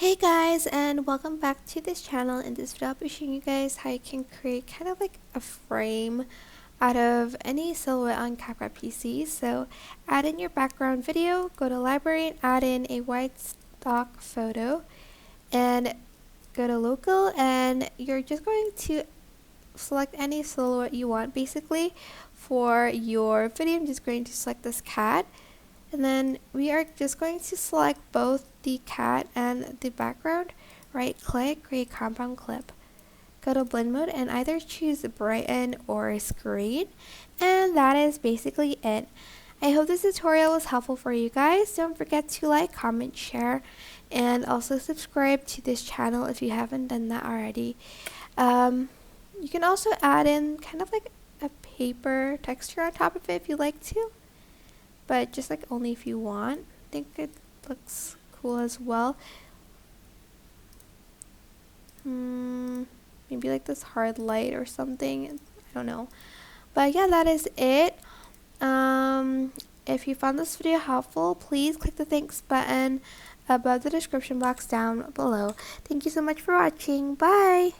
Hey guys, and welcome back to this channel. In this video I'll be showing you guys how you can create kind of like a frame out of any silhouette on CapCut PC. So add in your background video, go to library and add in a white stock photo and go to local, and you're just going to select any silhouette you want. Basically for your video I'm just going to select this cat. And then we are just going to select both the cat and the background. Right click, create compound clip. Go to blend mode and either choose brighten or screen. And that is basically it. I hope this tutorial was helpful for you guys. Don't forget to like, comment, share, and also subscribe to this channel if you haven't done that already. You can also add in kind of like a paper texture on top of it if you like to, but just like only if you want. I think it looks cool as well. Maybe like this hard light or something, I don't know. But yeah, that is it. If you found this video helpful, please click the thanks button above the description box down below. Thank you so much for watching. Bye!